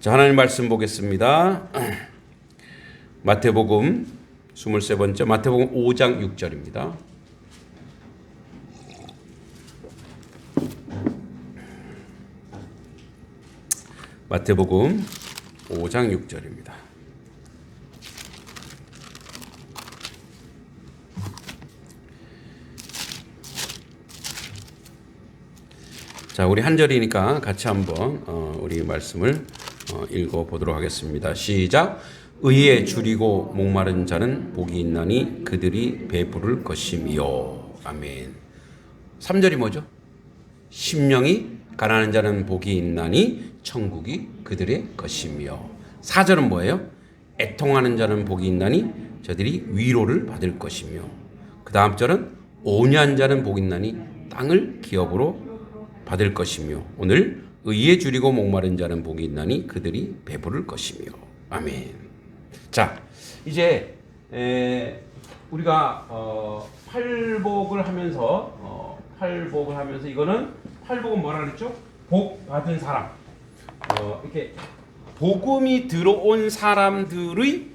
자, 하나님 말씀 보겠습니다. 마태복음 23번째 마태복음 5장 6절입니다. 마태복음 5장 6절입니다. 자, 우리 한 절이니까 같이 한번 우리 말씀을 읽어보도록 하겠습니다. 시작. 의에 줄이고 목마른 자는 복이 있나니 그들이 배부를 것이며. 아멘. 3절이 뭐죠? 심령이 가난한 자는 복이 있나니 천국이 그들의 것이며. 4절은 뭐예요? 애통하는 자는 복이 있나니 저들이 위로를 받을 것이며. 그 다음 절은 온유한 자는 복이 있나니 땅을 기업으로 받을 것이며. 오늘 의에 줄이고 목마른 자는 복이 있나니 그들이 배부를 것이며. 아멘. 자, 이제 우리가 팔복을 하면서 이거는 팔복은 뭐라 그랬죠? 복 받은 사람. 이렇게 복음이 들어온 사람들의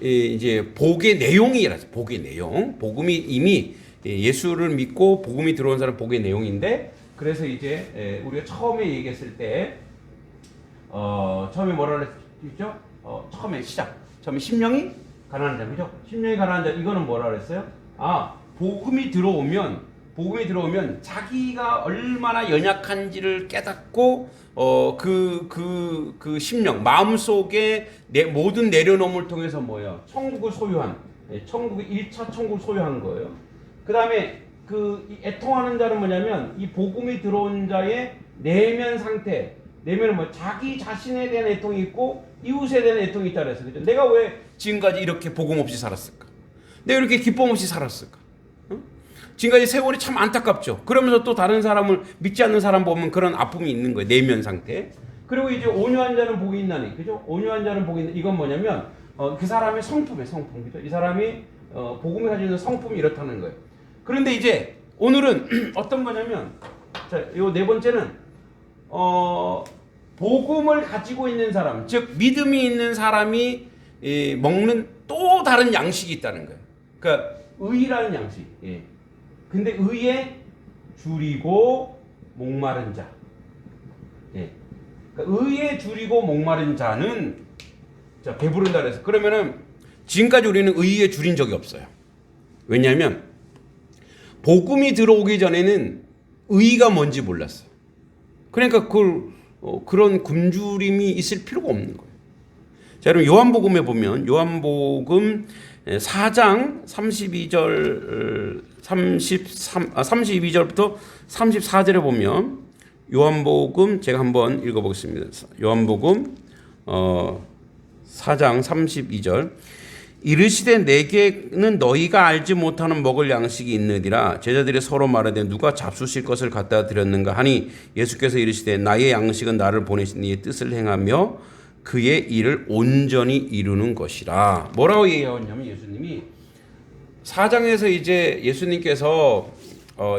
이제 복의 내용이라서 복의 내용. 복음이 이미 예수를 믿고 복음이 들어온 사람 복의 내용인데. 그래서 이제 우리가 처음에 얘기했을 때 처음에 뭐라 그랬죠? 처음에 심령이 가난한 자, 그죠? 심령이 가난한 자, 이거는 뭐라 그랬어요? 복음이 들어오면 자기가 얼마나 연약한지를 깨닫고 그 심령, 마음속에 모든 내려놓음을 통해서 뭐예요? 천국을 소유한, 천국의 1차 천국을 소유한 거예요. 그 다음에 이 애통하는 자는 뭐냐면 이 복음이 들어온 자의 내면 상태. 내면은 뭐 자기 자신에 대한 애통이 있고 이웃에 대한 애통이 있다 그랬어요. 그죠? 내가 왜 지금까지 이렇게 복음 없이 살았을까? 내가 이렇게 기쁨 없이 살았을까? 지금까지 세월이 참 안타깝죠. 그러면서 또 다른 사람을 믿지 않는 사람 보면 그런 아픔이 있는 거예요. 내면 상태. 그리고 이제 온유한 자는 복이 있나니. 그죠? 온유한 자는 복이 있나니. 이건 뭐냐면 그 사람의 성품이에요. 성품. 그죠? 이 사람이 복음이 가지고 있는 성품이 이렇다는 거예요. 그런데 이제 오늘은 어떤 거냐면, 자, 요 네 번째는 복음을 가지고 있는 사람, 즉 믿음이 있는 사람이 먹는 또 다른 양식이 있다는 거예요. 그러니까 의라는 양식. 예. 근데 의에 줄이고 목마른 자. 예. 그러니까 의에 줄이고 목마른 자는 자, 배부른다 그래서 그러면은 지금까지 우리는 의에 줄인 적이 없어요. 왜냐하면 복음이 들어오기 전에는 의가 뭔지 몰랐어요. 그러니까 그런 굶주림이 있을 필요가 없는 거예요. 자, 여러분 요한복음에 보면 요한복음 4장 32절부터 34절에 보면 요한복음 제가 한번 읽어보겠습니다. 요한복음 4장 32절 이르시되 내게는 너희가 알지 못하는 먹을 양식이 있느니라. 제자들이 서로 말하되 누가 잡수실 것을 갖다 드렸는가 하니 예수께서 이르시되 나의 양식은 나를 보내신 이의 뜻을 행하며 그의 일을 온전히 이루는 것이라. 뭐라고 얘기하냐면 예수님이 4장에서 이제 예수님께서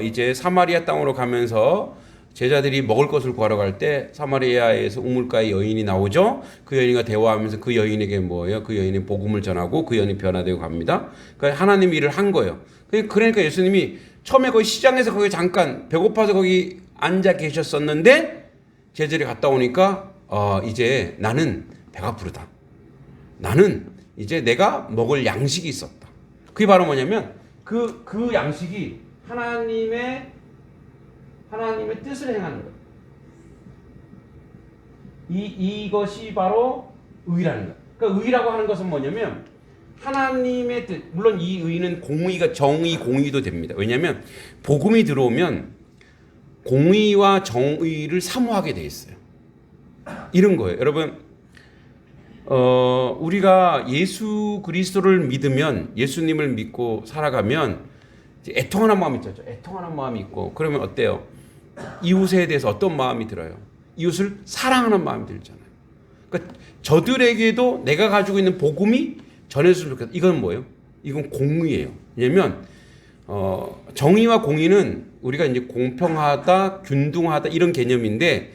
이제 사마리아 땅으로 가면서 제자들이 먹을 것을 구하러 갈 때 사마리아에서 우물가에 여인이 나오죠. 그 여인과 대화하면서 그 여인에게 뭐예요? 그 여인이 복음을 전하고 그 여인이 변화되고 갑니다. 그러니까 하나님 일을 한 거예요. 그러니까 예수님이 처음에 거기 시장에서 거기 잠깐 배고파서 거기 앉아 계셨었는데 제자들이 갔다 오니까 이제 나는 배가 부르다. 나는 이제 내가 먹을 양식이 있었다. 그게 바로 뭐냐면 그 양식이 하나님의 뜻을 행하는 거예요. 이것이 바로 의라는 거예요. 그러니까 의라고 하는 것은 뭐냐면 하나님의 뜻. 물론 이 의는 공의가 정의 공의도 됩니다. 왜냐하면 복음이 들어오면 공의와 정의를 사모하게 돼 있어요. 이런 거예요. 여러분 우리가 예수 그리스도를 믿으면 예수님을 믿고 살아가면 애통하는 마음이 있죠. 애통하는 마음이 있고 그러면 어때요? 이웃에 대해서 어떤 마음이 들어요? 이웃을 사랑하는 마음이 들잖아요. 그러니까 저들에게도 내가 가지고 있는 복음이 전해졌으면 좋겠다. 이건 뭐예요? 이건 공의예요. 왜냐면 정의와 공의는 우리가 이제 공평하다, 균등하다 이런 개념인데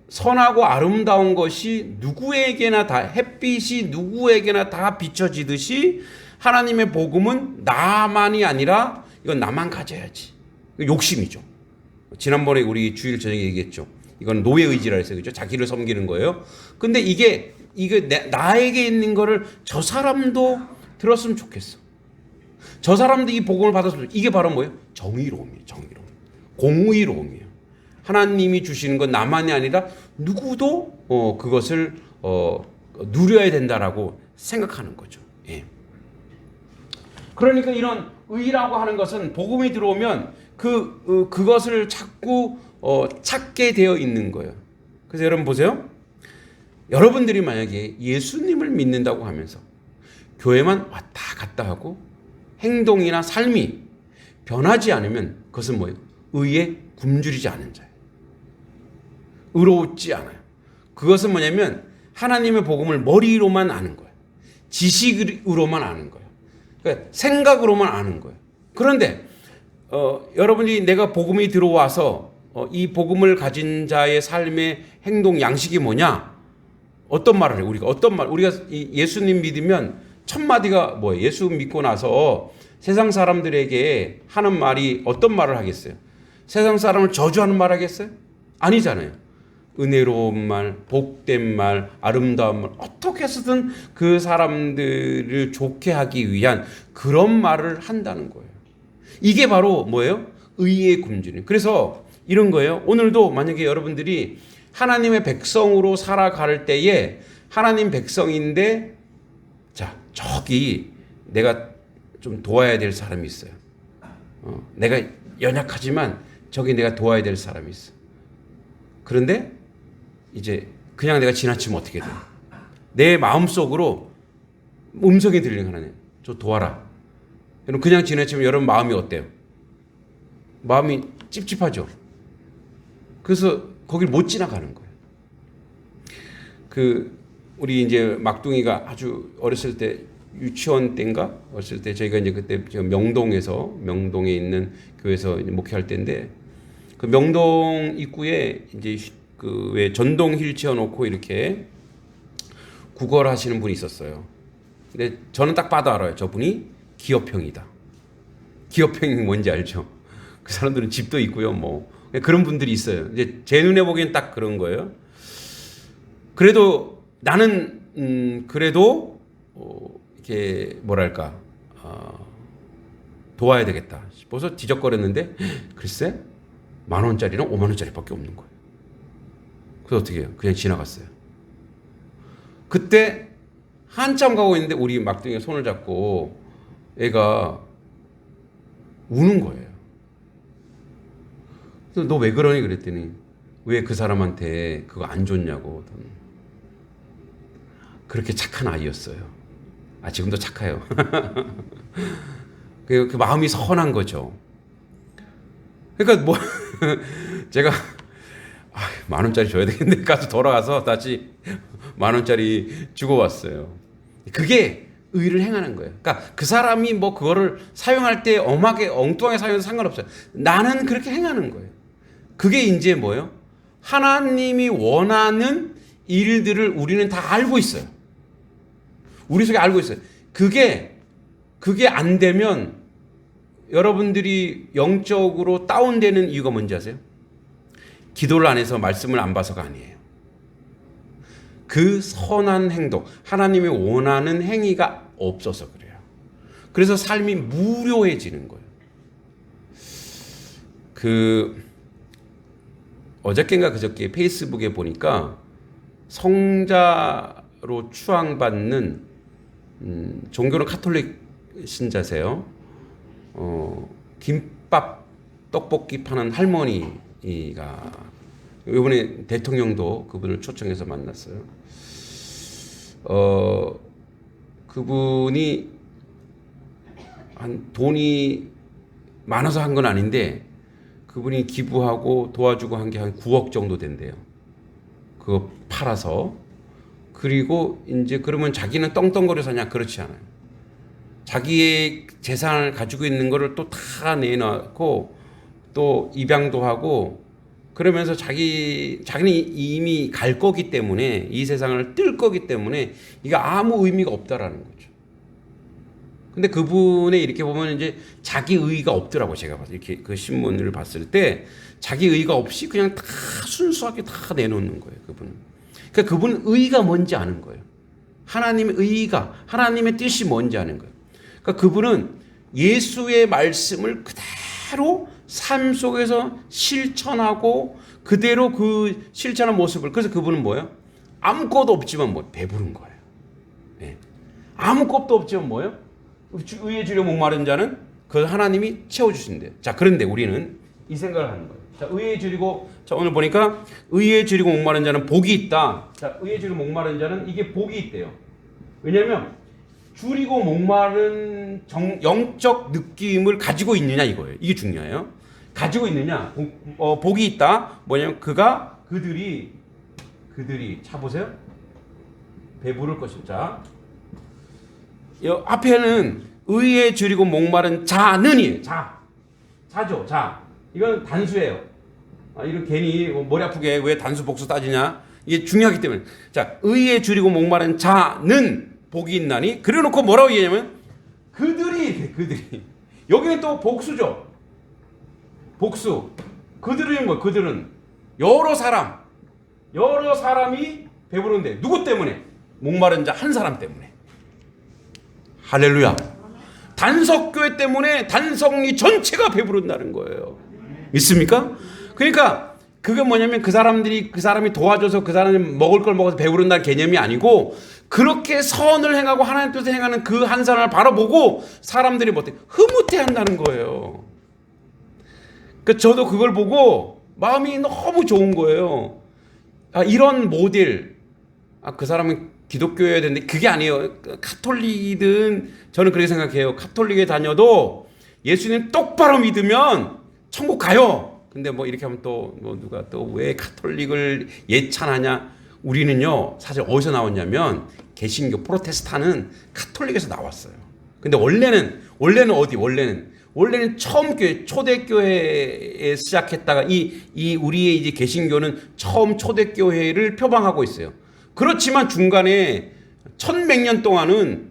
선하고 아름다운 것이 누구에게나 다, 햇빛이 누구에게나 다 비춰지듯이 하나님의 복음은 나만이 아니라 이건 나만 가져야지. 욕심이죠. 지난번에 우리 주일 저녁에 얘기했죠. 이건 노예 의지라 해서 그죠? 자기를 섬기는 거예요. 근데 이게 나에게 있는 거를 저 사람도 들었으면 좋겠어. 저 사람도 이 복음을 받았으면 좋겠어. 이게 바로 뭐예요? 정의로움이에요. 정의로움. 공의로움이에요. 하나님이 주시는 건 나만이 아니라 누구도 그것을 누려야 된다라고 생각하는 거죠. 예. 그러니까 이런 의라고 하는 것은 복음이 들어오면 그것을 자꾸 찾게 되어 있는 거예요. 그래서 여러분 보세요. 여러분들이 만약에 예수님을 믿는다고 하면서 교회만 왔다 갔다 하고 행동이나 삶이 변하지 않으면 그것은 뭐예요? 의에 굶주리지 않은 자예요. 의롭지 않아요. 그것은 뭐냐면 하나님의 복음을 머리로만 아는 거예요. 지식으로만 아는 거예요. 그러니까 생각으로만 아는 거예요. 그런데 여러분이 내가 복음이 들어와서 이 복음을 가진 자의 삶의 행동 양식이 뭐냐? 어떤 말을 해요? 우리가 예수님 믿으면 첫 마디가 뭐예요? 예수 믿고 나서 세상 사람들에게 하는 말이 어떤 말을 하겠어요? 세상 사람을 저주하는 말 하겠어요? 아니잖아요. 은혜로운 말, 복된 말, 아름다운 말, 어떻게 해서든 그 사람들을 좋게 하기 위한 그런 말을 한다는 거예요. 이게 바로 뭐예요? 의의 굶주림. 그래서 이런 거예요. 오늘도 만약에 여러분들이 하나님의 백성으로 살아갈 때에 하나님 백성인데 자, 저기 내가 좀 도와야 될 사람이 있어요. 내가 연약하지만 저기 내가 도와야 될 사람이 있어. 그런데 이제 그냥 내가 지나치면 어떻게 돼? 내 마음속으로 음성이 들리는 하나님, 저 도와라. 여러분 그냥 지나치면 여러분 마음이 어때요? 마음이 찝찝하죠. 그래서 거길 못 지나가는 거예요. 우리 이제 막둥이가 아주 어렸을 때 유치원 때인가 어렸을 때 저희가 이제 그때 명동에 있는 교회에서 목회할 때인데 그 명동 입구에 이제 왜 전동 휠체어 놓고 이렇게 구걸하시는 분이 있었어요. 근데 저는 딱 봐도 알아요. 저분이 기업형이다. 기업형이 뭔지 알죠? 그 사람들은 집도 있고요, 뭐 그런 분들이 있어요. 이제 제 눈에 보기엔 딱 그런 거예요. 그래도 나는 그래도 이렇게 뭐랄까 도와야 되겠다 싶어서 뒤적거렸는데 글쎄 10,000원짜리랑 50,000원짜리밖에 없는 거예요. 그래서 어떻게 해요? 그냥 지나갔어요. 그때 한참 가고 있는데 우리 막둥이가 손을 잡고 애가 우는 거예요. 그래서 너 왜 그러니 그랬더니 왜 그 사람한테 그거 안 줬냐고. 그렇게 착한 아이였어요. 지금도 착해요. 그 마음이 선한 거죠. 그러니까 뭐 제가 10,000원짜리 줘야 되겠네. 가서 돌아가서 다시 10,000원짜리 주고 왔어요. 그게 의를 행하는 거예요. 그러니까 그 사람이 뭐 그거를 사용할 때 엉뚱하게 사용해도 상관없어요. 나는 그렇게 행하는 거예요. 그게 이제 뭐예요? 하나님이 원하는 일들을 우리는 다 알고 있어요. 우리 속에 알고 있어요. 그게 안 되면 여러분들이 영적으로 다운되는 이유가 뭔지 아세요? 기도를 안 해서 말씀을 안 봐서가 아니에요. 그 선한 행동, 하나님이 원하는 행위가 없어서 그래요. 그래서 삶이 무료해지는 거예요. 어저께인가 그저께 페이스북에 보니까 성자로 추앙받는 종교는 카톨릭 신자세요. 김밥 떡볶이 파는 할머니가 이번에 대통령도 그분을 초청해서 만났어요. 그분이 돈이 많아서 한 건 아닌데 그분이 기부하고 도와주고 한 게 한 9억 정도 된대요. 그거 팔아서. 그리고 이제 그러면 자기는 떵떵거려 사냐? 그렇지 않아요. 자기의 재산을 가지고 있는 거를 또 다 내놓고 또 입양도 하고 그러면서 자기는 이미 갈 거기 때문에, 이 세상을 뜰 거기 때문에 이게 아무 의미가 없다라는 거죠. 근데 그분의 이렇게 보면 이제 자기 의의가 없더라고. 제가 봤을 때 이렇게 그 신문을 봤을 때 자기 의의가 없이 그냥 다 순수하게 다 내놓는 거예요. 그분은. 그러니까 그분은 의의가 뭔지 아는 거예요. 하나님의 의의가, 하나님의 뜻이 뭔지 아는 거예요. 그러니까 그분은 예수의 말씀을 그대로 삶 속에서 실천하고 그대로 그 실천한 모습을, 그래서 그분은 뭐예요? 아무것도 없지만 뭐 배부른 거예요. 네. 아무것도 없지만 뭐예요? 의에 주려 목마른 자는 그 하나님이 채워주신대요. 자, 그런데 우리는 이 생각을 하는 거예요. 자, 의에 줄이고, 자, 오늘 보니까 의에 줄이고 목마른 자는 복이 있다. 자, 의에 줄이고 목마른 자는 이게 복이 있대요. 왜냐면 줄이고 목마른 영적 느낌을 가지고 있느냐 이거예요. 이게 중요해요. 가지고 있느냐. 복이 있다. 뭐냐면 그들이 차 보세요. 배부를 것이다. 앞에는 의에 줄이고 목마른 자는이에요. 자죠. 자. 이건 단수예요. 이런 괜히 머리 아프게 왜 단수 복수 따지냐. 이게 중요하기 때문에. 자, 의에 줄이고 목마른 자는 복이 있나니. 그래놓고 뭐라고 얘기하냐면 그들이. 여기는 또 복수죠. 복수. 그들은 뭐? 그들은 여러 사람이 배부른데 누구 때문에? 목마른 자 한 사람 때문에. 할렐루야. 단석교회 때문에 단성리 전체가 배부른다는 거예요. 믿습니까? 그러니까 그게 뭐냐면 그 사람이 도와줘서 그 사람이 먹을 걸 먹어서 배부른다는 개념이 아니고, 그렇게 선을 행하고 하나님 뜻을 행하는 그 한 사람을 바라보고 사람들이 흐뭇해 한다는 거예요. 그러니까 저도 그걸 보고 마음이 너무 좋은 거예요. 이런 모델, 그 사람은 기독교여야 되는데 그게 아니에요. 카톨릭이든, 저는 그렇게 생각해요. 카톨릭에 다녀도 예수님 똑바로 믿으면 천국 가요. 근데 뭐 이렇게 하면 또 누가 또 왜 카톨릭을 예찬하냐? 우리는요, 사실 어디서 나왔냐면 개신교, 프로테스탄은 카톨릭에서 나왔어요. 근데 원래는 어디? 원래는 처음 교회, 초대교회에 시작했다가 이 우리의 이제 개신교는 처음 초대교회를 표방하고 있어요. 그렇지만 중간에 1100년 동안은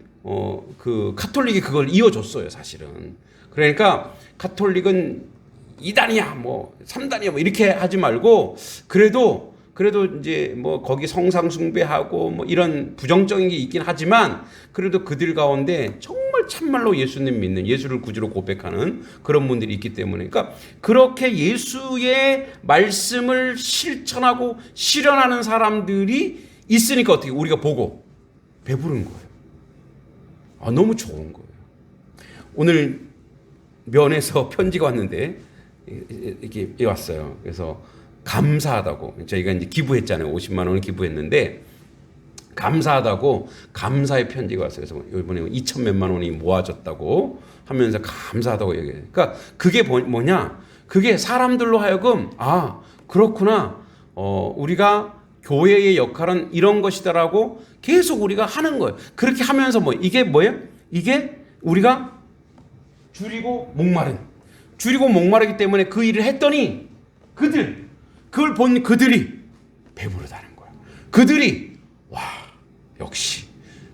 그 카톨릭이 그걸 이어줬어요, 사실은. 그러니까 카톨릭은 2단이야, 뭐 3단이야, 뭐 이렇게 하지 말고, 그래도 이제 뭐 거기 성상 숭배하고 뭐 이런 부정적인 게 있긴 하지만, 그래도 그들 가운데 정말 참말로 예수님 믿는, 예수를 구주로 고백하는 그런 분들이 있기 때문에, 그러니까 그렇게 예수의 말씀을 실천하고 실현하는 사람들이 있으니까 어떻게 우리가 보고 배부른 거예요. 너무 좋은 거예요. 오늘 면에서 편지가 왔는데 이렇게 왔어요. 그래서 감사하다고, 저희가 이제 기부했잖아요. 50만 원을 기부했는데 감사하다고 감사의 편지가 왔어요. 그래서 이번에 2,000몇만 원이 모아졌다고 하면서 감사하다고 얘기해요. 그러니까 그게 뭐냐? 그게 사람들로 하여금 그렇구나. 우리가 교회의 역할은 이런 것이다라고 계속 우리가 하는 거예요. 그렇게 하면서 이게 뭐예요? 이게 우리가 줄이고 목마르기 때문에 그 일을 했더니 그걸 본 그들이 배부르다는 거예요. 그들이 역시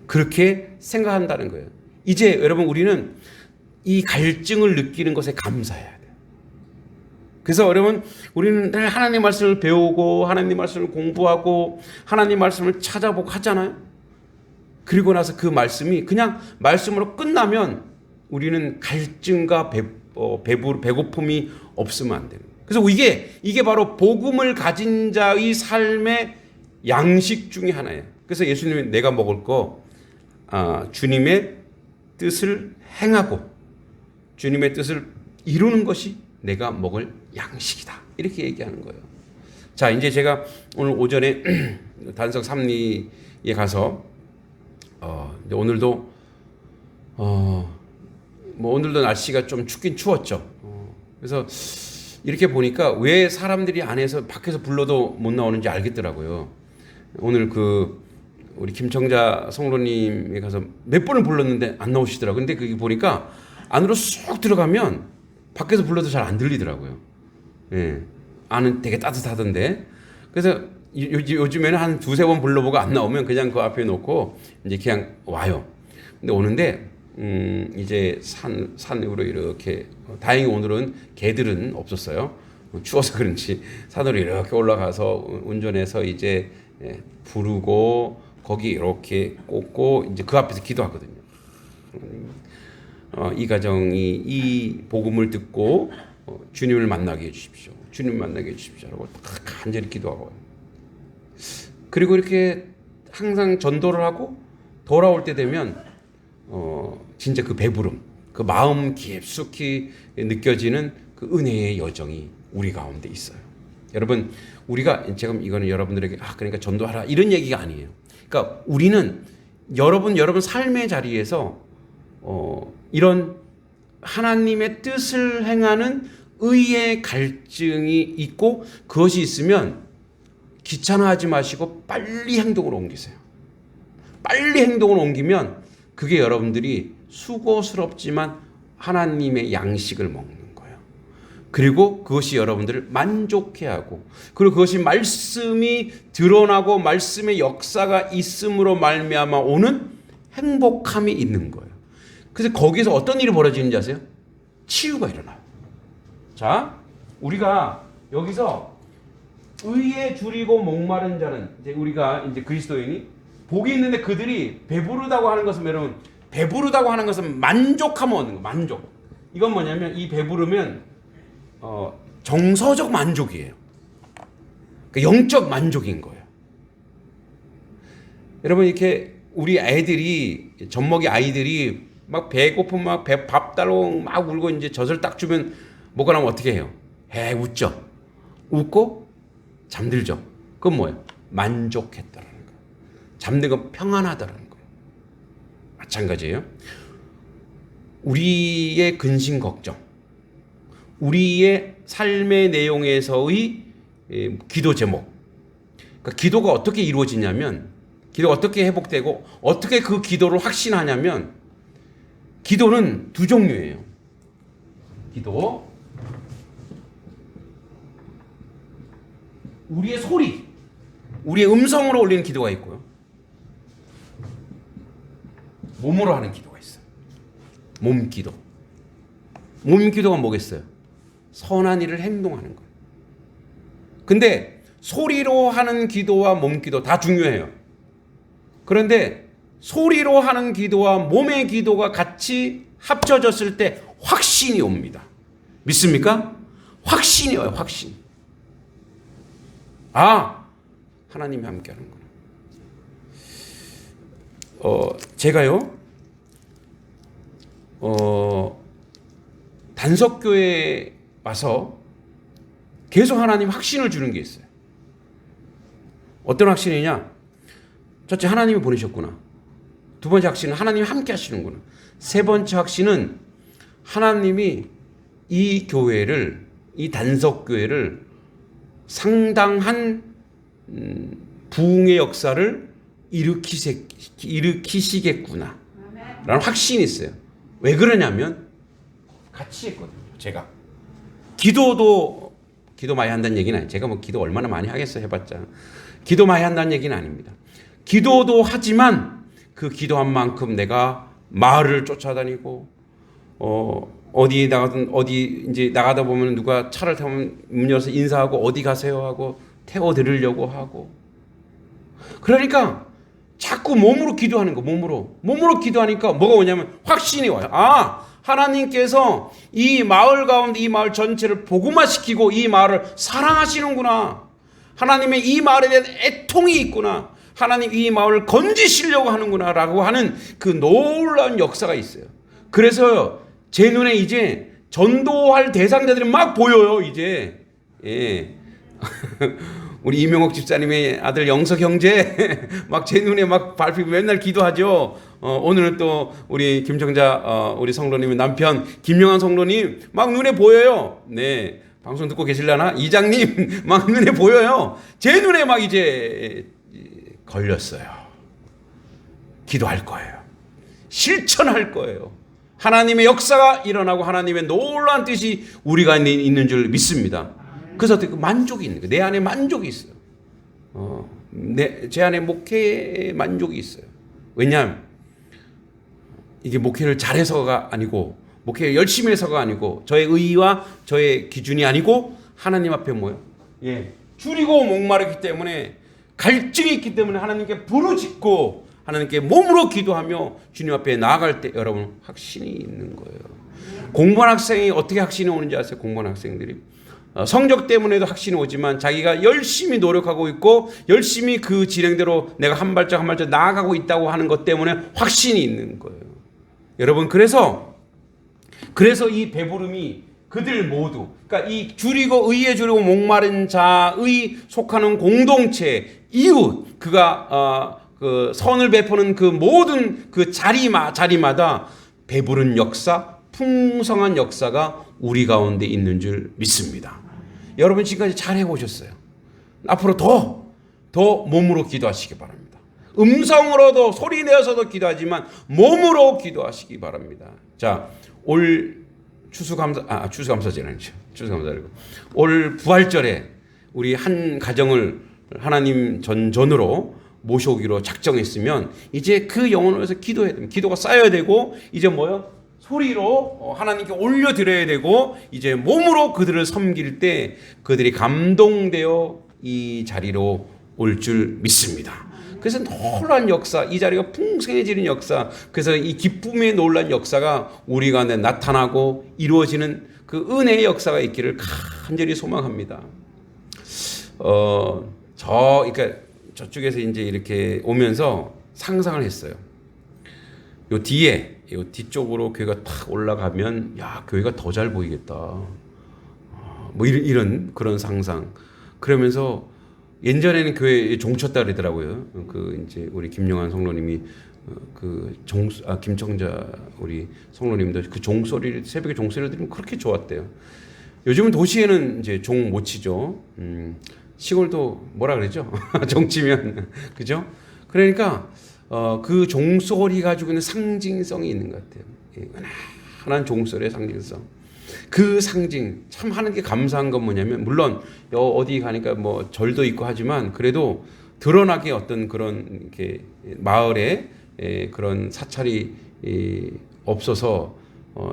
그렇게 생각한다는 거예요. 이제 여러분, 우리는 이 갈증을 느끼는 것에 감사해야 돼요. 그래서 여러분, 우리는 하나님 말씀을 배우고 하나님 말씀을 공부하고 하나님 말씀을 찾아보고 하잖아요. 그리고 나서 그 말씀이 그냥 말씀으로 끝나면 우리는 갈증과 배고픔이 없으면 안 돼요. 그래서 이게 바로 복음을 가진 자의 삶의 양식 중에 하나예요. 그래서 예수님이 내가 먹을 거 주님의 뜻을 행하고 주님의 뜻을 이루는 것이 내가 먹을 양식이다, 이렇게 얘기하는 거예요. 자, 이제 제가 오늘 오전에 단석 삼리에 가서 오늘도 오늘도 날씨가 좀 춥긴 추웠죠. 그래서 이렇게 보니까 왜 사람들이 밖에서 불러도 못 나오는지 알겠더라고요. 오늘 우리 김청자 성로님에 가서 몇 번을 불렀는데 안 나오시더라고요. 근데 그게 보니까 안으로 쑥 들어가면 밖에서 불러도 잘 안 들리더라고요. 예. 안은 되게 따뜻하던데. 그래서 요즘에는 한 두세 번 불러보고 안 나오면 그냥 그 앞에 놓고 이제 그냥 와요. 근데 오는데 이제 산으로 이렇게 다행히 오늘은 개들은 없었어요. 추워서 그런지 산으로 이렇게 올라가서 운전해서 이제 부르고 거기 이렇게 꽂고 이제 그 앞에서 기도하거든요. 이 가정이 이 복음을 듣고 주님을 만나게 해주십시오. 주님 만나게 해주십시오라고 간절히 기도하고, 그리고 이렇게 항상 전도를 하고 돌아올 때 되면 진짜 그 배부름, 그 마음 깊숙이 느껴지는 그 은혜의 여정이 우리 가운데 있어요. 여러분, 우리가 지금 이거는 여러분들에게 그러니까 전도하라 이런 얘기가 아니에요. 그러니까 우리는 여러분 삶의 자리에서 이런 하나님의 뜻을 행하는 의의 갈증이 있고, 그것이 있으면 귀찮아하지 마시고 빨리 행동으로 옮기세요. 빨리 행동으로 옮기면 그게 여러분들이 수고스럽지만 하나님의 양식을 먹는 거예요. 그리고 그것이 여러분들을 만족해 하고, 그리고 그것이 말씀이 드러나고 말씀의 역사가 있음으로 말미암아 오는 행복함이 있는 거예요. 그래서 거기서 어떤 일이 벌어지는지 아세요? 치유가 일어나요. 자, 우리가 여기서 의에 줄이고 목마른 자는, 이제 우리가 이제 그리스도인이 복이 있는데 그들이 배부르다고 하는 것은, 여러분, 배부르다고 하는 것은 만족하면 얻는 거, 만족. 이건 뭐냐면 이 배부르면 정서적 만족이에요. 그러니까 영적 만족인 거예요. 여러분, 이렇게 우리 아이들이, 젖먹이 아이들이 막 배고프면 막 밥 달라고 막 울고 이제 젖을 딱 주면 먹고 나면 어떻게 해요? 웃죠. 웃고 잠들죠. 그건 뭐예요? 만족했다라는 거예요. 잠든 건 평안하다라는 거예요. 마찬가지예요. 우리의 근심 걱정, 우리의 삶의 내용에서의 기도 제목, 그러니까 기도가 어떻게 이루어지냐면, 기도가 어떻게 회복되고 어떻게 그 기도를 확신하냐면, 기도는 두 종류예요. 기도, 우리의 소리, 우리의 음성으로 올리는 기도가 있고요, 몸으로 하는 기도가 있어요. 몸기도. 몸기도가 뭐겠어요? 선한 일을 행동하는 거예요. 근데 소리로 하는 기도와 몸기도 다 중요해요. 그런데 소리로 하는 기도와 몸의 기도가 같이 합쳐졌을 때 확신이 옵니다. 믿습니까? 확신이 와요, 확신. 하나님이 함께 하는구나. 제가요, 단석교회에 와서 계속 하나님 확신을 주는 게 있어요. 어떤 확신이냐? 첫째, 하나님이 보내셨구나. 두 번째 확신은 하나님이 함께 하시는구나. 세 번째 확신은 하나님이 이 교회를, 이 단석교회를 상당한 부흥의 역사를 일으키시겠구나 라는 확신이 있어요. 왜 그러냐면 같이 했거든요. 제가 기도 많이 한다는 얘기는 아니에요. 제가 뭐 기도 얼마나 많이 하겠어요, 해봤자. 기도 많이 한다는 얘기는 아닙니다. 기도도 하지만 그 기도한 만큼 내가 마을을 쫓아다니고 어디 나가든, 어디 이제 나가다 보면 누가 차를 타면 문 열어서 인사하고 어디 가세요 하고 태워드리려고 하고, 그러니까 자꾸 몸으로 기도하는 거. 몸으로 기도하니까 뭐가 오냐면 확신이 와요. 하나님께서 이 마을 가운데, 이 마을 전체를 복음화시키고 이 마을을 사랑하시는구나. 하나님의 이 마을에 대한 애통이 있구나. 하나님 이 마을을 건지시려고 하는구나 라고 하는 그 놀라운 역사가 있어요. 그래서 제 눈에 이제 전도할 대상자들이 막 보여요, 이제. 우리 이명옥 집사님의 아들 영석 형제 막 제 눈에 막 밟히고 맨날 기도하죠. 오늘은 또 우리 김정자 우리 성도님의 남편 김영환 성도님 막 눈에 보여요. 네, 방송 듣고 계실려나? 이장님 막 눈에 보여요. 제 눈에 막 이제 걸렸어요. 기도할 거예요. 실천할 거예요. 하나님의 역사가 일어나고 하나님의 놀라운 뜻이 우리가 있는 줄 믿습니다. 그래서 어떻게 만족이 있는 거예요. 내 안에 만족이 있어요. 제 안에 목회에 만족이 있어요. 왜냐하면 이게 목회를 잘해서가 아니고, 목회를 열심히 해서가 아니고, 저의 의의와 저의 기준이 아니고 하나님 앞에 뭐예요? 줄이고 목마르기 때문에, 갈증이 있기 때문에 하나님께 부르짖고 하나님께 몸으로 기도하며 주님 앞에 나아갈 때 여러분 확신이 있는 거예요. 공부한 학생이 어떻게 확신이 오는지 아세요? 공부한 학생들이 성적 때문에도 확신이 오지만 자기가 열심히 노력하고 있고 열심히 그 진행대로 내가 한 발짝 한 발짝 나아가고 있다고 하는 것 때문에 확신이 있는 거예요. 여러분, 그래서 이 배부름이 그들 모두, 그러니까 이 줄이고 의에 줄이고 목마른 자의 속하는 공동체, 이웃, 그가 그 선을 베푸는 그 모든 그 자리마다 배부른 역사, 풍성한 역사가 우리 가운데 있는 줄 믿습니다. 여러분 지금까지 잘 해오셨어요. 앞으로 더 몸으로 기도하시기 바랍니다. 음성으로도 소리 내어서도 기도하지만 몸으로 기도하시기 바랍니다. 자, 올 추수감사절이 아니죠. 추수감사절이고 올 부활절에 우리 한 가정을 하나님 전으로 모셔오기로 작정했으면 이제 그 영혼을 위해서 기도해야 됩니다. 기도가 쌓여야 되고 이제 뭐요? 소리로 하나님께 올려드려야 되고 이제 몸으로 그들을 섬길 때 그들이 감동되어 이 자리로 올 줄 믿습니다. 그래서 놀란 역사, 이 자리가 풍성해지는 역사, 그래서 이 기쁨의 놀란 역사가 우리 가운데 나타나고 이루어지는 그 은혜의 역사가 있기를 간절히 소망합니다. 그러니까 저쪽에서 이제 이렇게 오면서 상상을 했어요. 요 뒤쪽으로 교회가 탁 올라가면, 야, 교회가 더 잘 보이겠다. 뭐 이런 그런 상상. 그러면서 예전에는 교회에 종쳤다 그러더라고요. 그 이제 우리 김영환 성로님이 김청자 우리 성로님도 그 종소리를, 새벽에 종소리를 들으면 그렇게 좋았대요. 요즘은 도시에는 이제 종 못 치죠. 시골도 뭐라 그러죠? 종치면, 그죠? 그러니까 그 종소리 가지고 있는 상징성이 있는 것 같아요. 흔한 종소리의 상징성. 그 상징, 참 하는 게 감사한 건 뭐냐면, 물론 어디 가니까 뭐 절도 있고 하지만 그래도 드러나게 어떤 그런 이렇게 마을에 그런 사찰이 없어서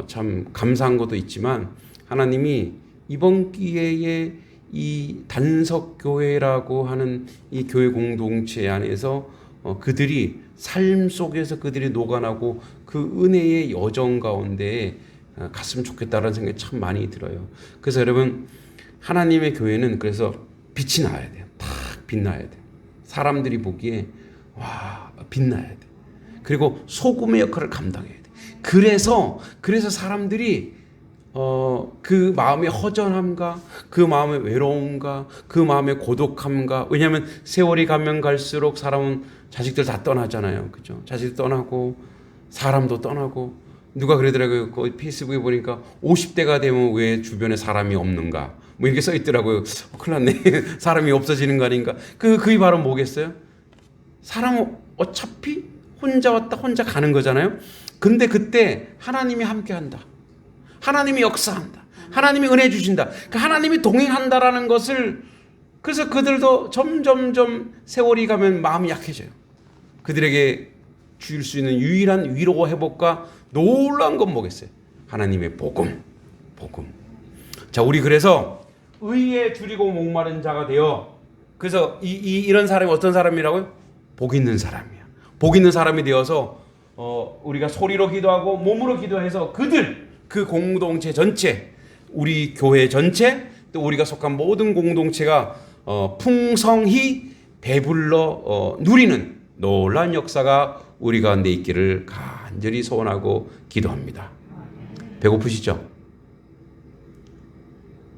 참 감사한 것도 있지만, 하나님이 이번 기회에 이 단석교회라고 하는 이 교회 공동체 안에서 그들이 삶 속에서 그들이 녹아나고 그 은혜의 여정 가운데 갔으면 좋겠다라는 생각이 참 많이 들어요. 그래서 여러분, 하나님의 교회는 그래서 빛이 나야 돼요. 탁 빛나야 돼요. 사람들이 보기에 와, 빛나야 돼. 그리고 소금의 역할을 감당해야 돼. 그래서 사람들이 그 마음의 허전함과 그 마음의 외로움과 그 마음의 고독함과, 왜냐하면 세월이 가면 갈수록 사람은 자식들 다 떠나잖아요. 그죠? 자식들 떠나고 사람도 떠나고, 누가 그러더라고요. 그 페이스북에 보니까 50대가 되면 왜 주변에 사람이 없는가, 뭐 이렇게 써 있더라고요. 큰일 났네. 사람이 없어지는 거 아닌가. 그게 바로 뭐겠어요? 사람은 어차피 혼자 왔다 혼자 가는 거잖아요. 근데 그때 하나님이 함께 한다. 하나님이 역사한다. 하나님이 은혜 주신다. 그 하나님이 동행한다라는 것을, 그래서 그들도 점점점 세월이 가면 마음이 약해져요. 그들에게 줄 수 있는 유일한 위로와 회복과 놀라운 건 뭐겠어요? 하나님의 복음. 자, 우리 그래서 의에 줄이고 목마른 자가 되어, 그래서 이런 사람이 어떤 사람이라고요? 복 있는 사람이야. 복 있는 사람이 되어서 우리가 소리로 기도하고 몸으로 기도해서 그 공동체 전체, 우리 교회 전체, 또 우리가 속한 모든 공동체가 풍성히 배불러 누리는 놀라운 역사가 우리 가운데 있기를 간절히 소원하고 기도합니다. 배고프시죠?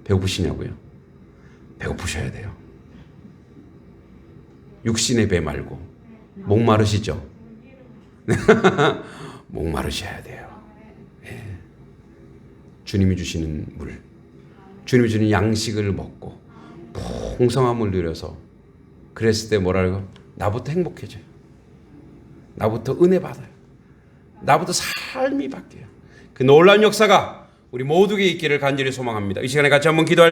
배고프시냐고요? 배고프셔야 돼요. 육신의 배 말고. 목마르시죠? 목마르셔야 돼요. 주님이 주시는 물, 주님이 주는 양식을 먹고 풍성함을 누려서, 그랬을 때 뭐라고? 나부터 행복해져요. 나부터 은혜 받아요. 나부터 삶이 바뀌어요. 그 놀라운 역사가 우리 모두에게 있기를 간절히 소망합니다. 이 시간에 같이 한번 기도할